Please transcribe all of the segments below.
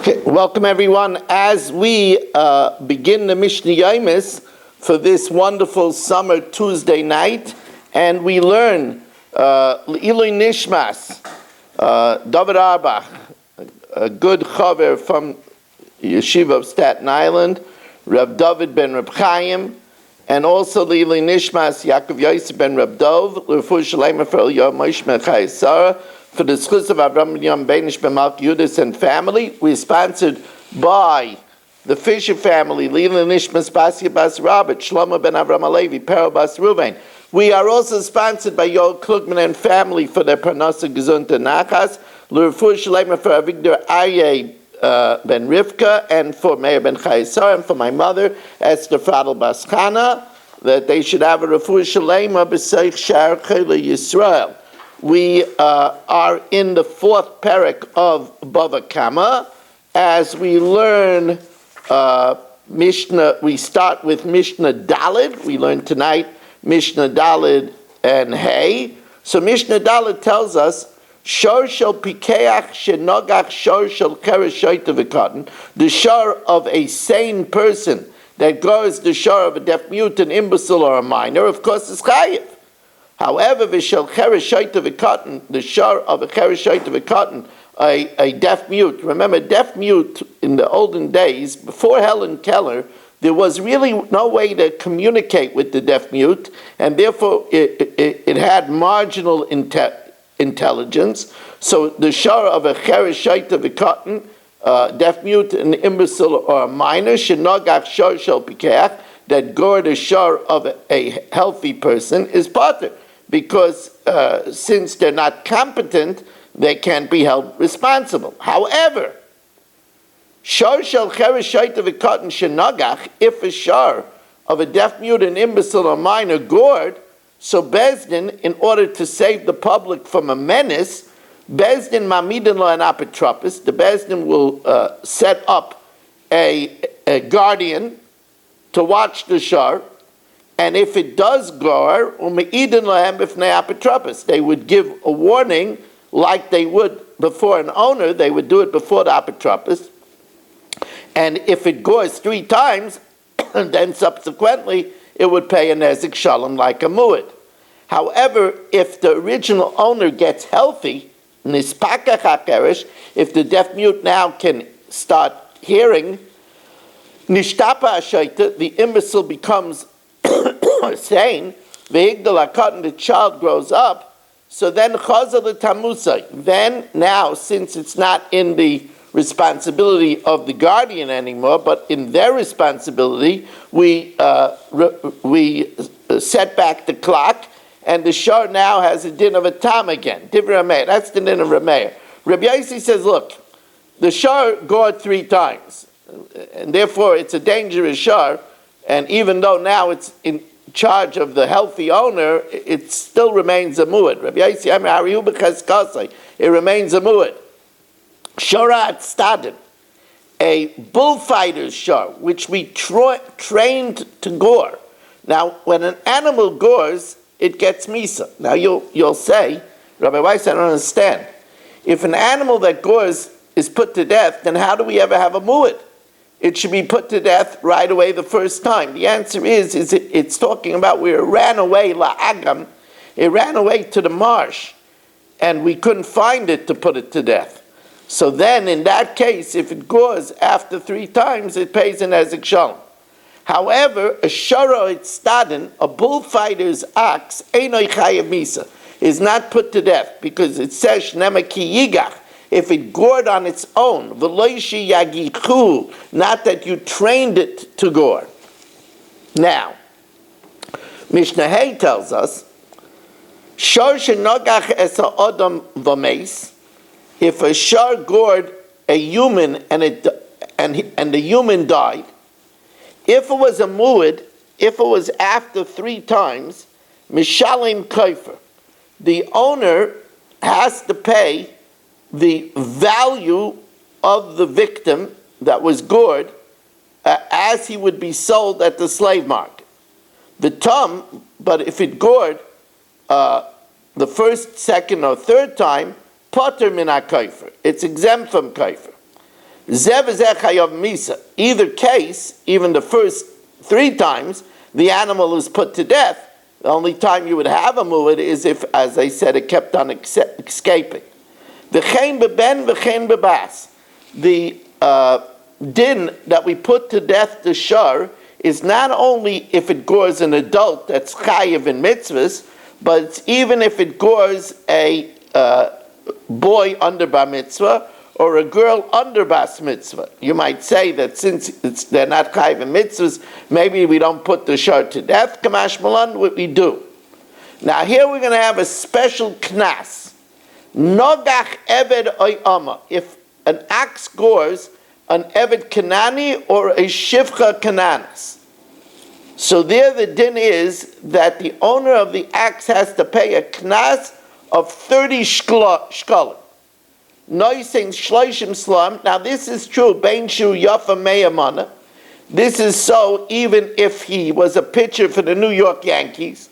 Okay, welcome everyone. As we begin the Mishna Yomis for this wonderful summer Tuesday night, and we learn Ilui Nishmas, David Arbach, a good chaver from Yeshiva of Staten Island, Reb David ben Reb Chaim, and also Ilui Nishmas Yaakov Yosef ben Reb Dov, L'Refuah Shalema for Yomis ben Chai Sarah, for the schus of Avram Yom Benish B'Malk Yudis and family. We're sponsored by the Fisher family, Lila Nishmas Basia Bas Robert, Shlomo ben Avram Alevi, Pero Bas Ruvain. We are also sponsored by Yoel Klugman and family for their Parnasa Gezunta Nachas, L'Refuah Shalema for Avigdor Aryeh ben Rivka, and for Meir ben Chayesar, and for my mother, Esther Fadel Bas Chana, that they should have a Refuah Shalema B'Seich Shar Chayla Yisrael. We are in the fourth parak of Bava Kama. As we learn Mishna, we start with Mishna Dalid. We learn tonight Mishna Dalid and Hey. So Mishna Dalid tells us, Shor shel pikeach shenogach shor shel kereshoyta v'katan, the shor of a sane person that goes the shor of a deaf mute, an imbecile, or a minor, of course, is chayiv. However, v'shel chereshoyta v'katan, the shor of a chereshoyta v'katan, a deaf mute. Remember, deaf mute in the olden days, before Helen Keller, there was really no way to communicate with the deaf mute, and therefore it had marginal intelligence. So the shor of a chereshoyta v'katan, deaf mute, an imbecile, or a minor, shenogach shor shel pikeach, that gored a shor of a healthy person, is pater. Because since they're not competent, they can't be held responsible. However, shor shel chereshoyta v'katan shenagach, if a shor of a deaf mute, an imbecile, or minor gored, so Bezdin, in order to save the public from a menace, Bezdin mamidin lo an apotropos, the Bezdin will set up a guardian to watch the shor. And if it does gore, they would give a warning like they would before an owner. They would do it before the apotropos. And if it gores 3 times, then subsequently it would pay a nezek shalom like a muad. However, if the original owner gets healthy, nispakach hakeresh, if the deaf mute now can start hearing, nishtapa hashaita, the imbecile becomes saying, the child grows up, so then chazal tamusai. Then now, since it's not in the responsibility of the guardian anymore, but in their responsibility, we set back the clock, and the shor now has a din of a tam again. Divrei Rameir. That's the din of Rameir. Rabbi Yossi says, look, the shor gored 3 times, and therefore it's a dangerous shor. And even though now it's in charge of the healthy owner, it still remains a muad. Rabbi Yossi, it remains a muad. Shorat stadin, a bullfighter's shor, which we trained to gore. Now, when an animal gores, it gets misa. Now you'll say, Rabbi Weiss, I don't understand. If an animal that gores is put to death, then how do we ever have a muad? It should be put to death right away the first time. The answer is it's talking about where it ran away, la'agam, it ran away to the marsh, and we couldn't find it to put it to death. So then, in that case, if it goes after 3 times, it pays an ezek shalom. However, a shoro itztadin, a bullfighter's ox, einoi chayav misa, is not put to death, because it says, shnema ki yigach, if it gored on its own, v'loishi yagichu, not that you trained it to gore. Now, Mishnah Hay tells us, shor shenogach es ha'odam v'meis, if a shor gored a human and the human died, if it was a muad, if it was after 3 times, mishalim kaifer, the owner has to pay the value of the victim that was gored as he would be sold at the slave market. The tum, but if it gored the first, second, or third time, potter min ha-kaifer, it's exempt from kaifer. Zev v'zeh chayav misa. Either case, even the first 3 times, the animal is put to death. The only time you would have a mu'ud is if, as I said, it kept on escaping. The chen beben v'chen bebas. The din that we put to death the shar is not only if it gores an adult that's chayiv in mitzvahs, but it's even if it gores a boy under bar mitzvah or a girl under bas mitzvah. You might say that since they're not chayiv in mitzvahs, maybe we don't put the shar to death. Kamash malan, what we do. Now here we're going to have a special knas. Nogach eved oy ama. If an axe gores an eved kanani or a shivcha kananis. So there the din is that the owner of the axe has to pay a knas of 30 shkalim. Noising shloishim slam. Now this is true. Bein shu yafa meyamana. This is so even if he was a pitcher for the New York Yankees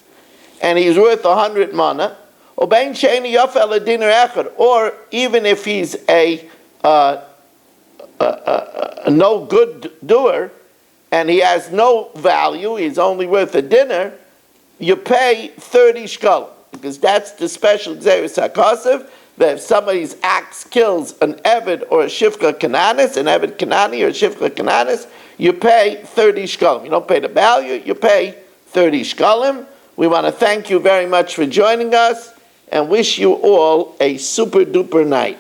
and he's worth 100 mana. Or bein sheini yafa eladiner echad. Or even if he's a no good doer and he has no value, he's only worth a dinner, you pay 30 shkalim, because that's the special Xeris HaKosev, that if somebody's axe kills an Eved or a Shivcha Kananis, an Eved Kanani or a Shivcha Kananis, you pay 30 shkalim. You don't pay the value, you pay 30 shkalim. We want to thank you very much for joining us and wish you all a super duper night.